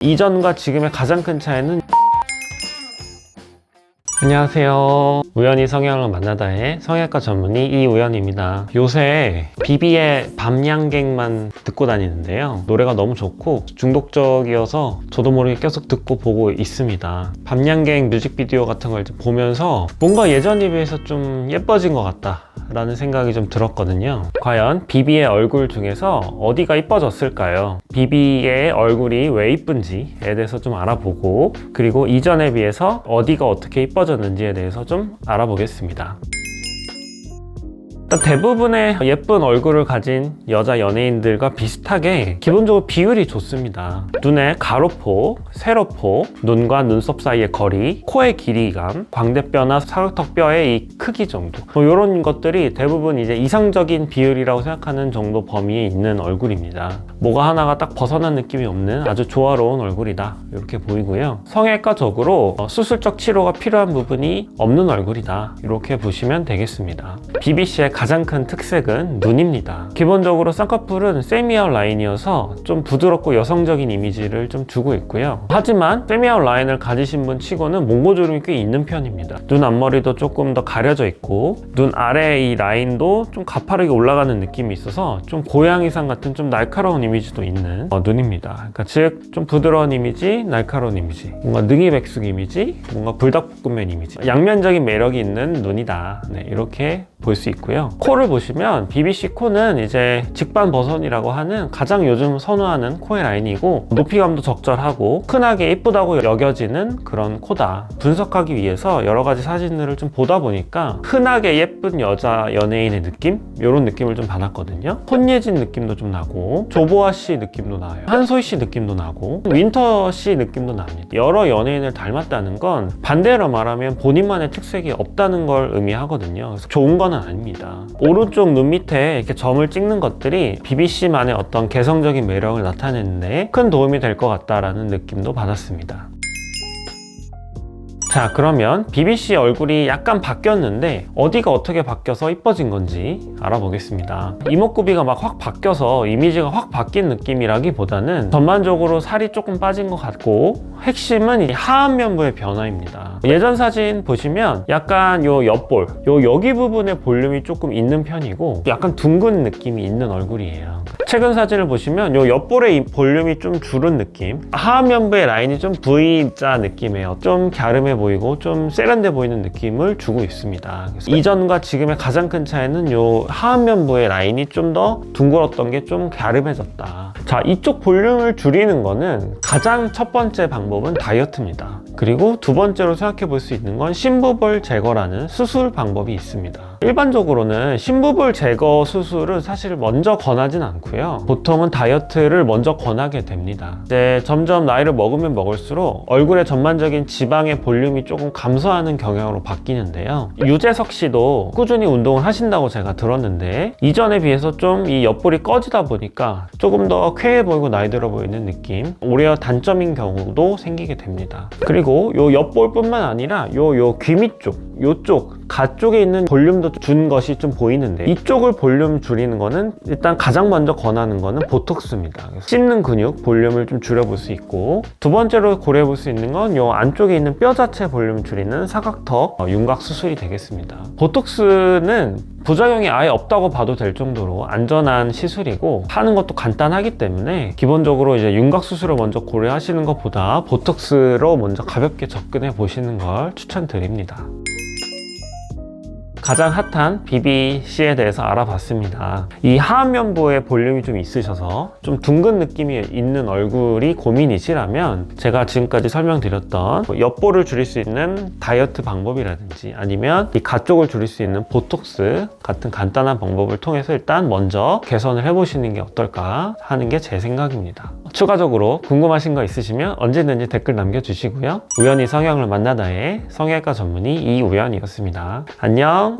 이전과 지금의 가장 큰 차이는 안녕하세요. 우연히 성형을 만나다의 성형외과 전문의 이우연입니다. 요새 비비의 밤양갱만 듣고 다니는데요. 노래가 너무 좋고 중독적이어서 저도 모르게 계속 듣고 보고 있습니다. 밤양갱 뮤직비디오 같은 걸 보면서 뭔가 예전에 비해서 좀 예뻐진 것 같다 라는 생각이 좀 들었거든요. 과연 비비의 얼굴 중에서 어디가 이뻐졌을까요? 비비의 얼굴이 왜 이쁜지에 대해서 좀 알아보고, 그리고 이전에 비해서 어디가 어떻게 이뻐졌는지에 대해서 좀 알아보겠습니다. 대부분의 예쁜 얼굴을 가진 여자 연예인들과 비슷하게 기본적으로 비율이 좋습니다. 눈의 가로포, 세로포, 눈과 눈썹 사이의 거리, 코의 길이감, 광대뼈나 사각턱뼈의 이 크기 정도, 이런 것들이 대부분 이제 이상적인 비율이라고 생각하는 정도 범위에 있는 얼굴입니다. 뭐가 하나가 딱 벗어난 느낌이 없는 아주 조화로운 얼굴이다, 이렇게 보이고요. 성형외과적으로 수술적 치료가 필요한 부분이 없는 얼굴이다, 이렇게 보시면 되겠습니다. BBC의 가장 큰 특색은 눈입니다. 기본적으로 쌍꺼풀은 세미아웃 라인이어서 좀 부드럽고 여성적인 이미지를 좀 주고 있고요. 하지만 세미아웃 라인을 가지신 분 치고는 몽고주름이 꽤 있는 편입니다. 눈 앞머리도 조금 더 가려져 있고, 눈 아래 이 라인도 좀 가파르게 올라가는 느낌이 있어서 좀 고양이상 같은 좀 날카로운 이미지도 있는 눈입니다. 그러니까 즉 좀 부드러운 이미지, 날카로운 이미지, 뭔가 능이백숙 이미지, 뭔가 불닭볶음면 이미지, 양면적인 매력이 있는 눈이다, 이렇게 볼 수 있고요. 코를 보시면 BBC 코는 이제 직반버선이라고 하는 가장 요즘 선호하는 코의 라인이고, 높이감도 적절하고 흔하게 예쁘다고 여겨지는 그런 코다. 분석하기 위해서 여러 가지 사진들을 좀 보다 보니까 흔하게 예쁜 여자 연예인의 느낌? 이런 느낌을 좀 받았거든요. 손예진 느낌도 좀 나고, 조보아 씨 느낌도 나요. 한소희 씨 느낌도 나고, 윈터 씨 느낌도 납니다. 여러 연예인을 닮았다는 건 반대로 말하면 본인만의 특색이 없다는 걸 의미하거든요. 그래서 좋은 건 아닙니다. 오른쪽 눈 밑에 이렇게 점을 찍는 것들이 BBC만의 어떤 개성적인 매력을 나타내는데 큰 도움이 될 것 같다라는 느낌도 받았습니다. 자, 그러면 BBC 얼굴이 약간 바뀌었는데 어디가 어떻게 바뀌어서 이뻐진 건지 알아보겠습니다. 이목구비가 막 확 바뀌어서 이미지가 확 바뀐 느낌이라기보다는 전반적으로 살이 조금 빠진 것 같고, 핵심은 이 하안면부의 변화입니다. 예전 사진 보시면 약간 요 옆볼, 여기 부분에 볼륨이 조금 있는 편이고 약간 둥근 느낌이 있는 얼굴이에요. 최근 사진을 보시면 요 옆볼의 이 볼륨이 좀 줄은 느낌, 하안면부의 라인이 좀 V자 느낌이에요. 좀 갸름해 보이고 좀 세련돼 보이는 느낌을 주고 있습니다. 그래서 이전과 지금의 가장 큰 차이는 요 하안면부의 라인이 좀 더 둥글었던 게 좀 갸름해졌다. 자, 이쪽 볼륨을 줄이는 거는 가장 첫 번째 방법은 다이어트입니다. 그리고 두 번째로 생각해 볼 수 있는 건 심부볼 제거라는 수술 방법이 있습니다. 일반적으로는 심부볼 제거 수술은 사실 먼저 권하진 않고요. 보통은 다이어트를 먼저 권하게 됩니다. 이제 점점 나이를 먹으면 먹을수록 얼굴의 전반적인 지방의 볼륨이 조금 감소하는 경향으로 바뀌는데요. 유재석 씨도 꾸준히 운동을 하신다고 제가 들었는데 이전에 비해서 좀 이 옆볼이 꺼지다 보니까 조금 더 쾌해 보이고 나이 들어 보이는 느낌, 오히려 단점인 경우도 생기게 됩니다. 그리고 요 옆볼뿐만 아니라 요 귀밑 쪽, 요쪽 가 쪽에 있는 볼륨도 준 것이 좀 보이는데, 이쪽을 볼륨 줄이는 거는 일단 가장 먼저 권하는 거는 보톡스입니다. 씹는 근육 볼륨을 좀 줄여볼 수 있고, 두 번째로 고려해 볼 수 있는 건 요 안쪽에 있는 뼈 자체 볼륨 줄이는 사각턱 윤곽 수술이 되겠습니다. 보톡스는 부작용이 아예 없다고 봐도 될 정도로 안전한 시술이고 하는 것도 간단하기 때문에 기본적으로 이제 윤곽 수술을 먼저 고려하시는 것보다 보톡스로 먼저 가볍게 접근해 보시는 걸 추천드립니다. 가장 핫한 BBC에 대해서 알아봤습니다. 이 하안면부에 볼륨이 좀 있으셔서 좀 둥근 느낌이 있는 얼굴이 고민이시라면 제가 지금까지 설명드렸던 옆볼을 줄일 수 있는 다이어트 방법이라든지 아니면 이 가쪽을 줄일 수 있는 보톡스 같은 간단한 방법을 통해서 일단 먼저 개선을 해보시는 게 어떨까 하는 게 제 생각입니다. 추가적으로 궁금하신 거 있으시면 언제든지 댓글 남겨주시고요. 우연히 성형을 만나다의 성형외과 전문의 이우연이었습니다. 안녕.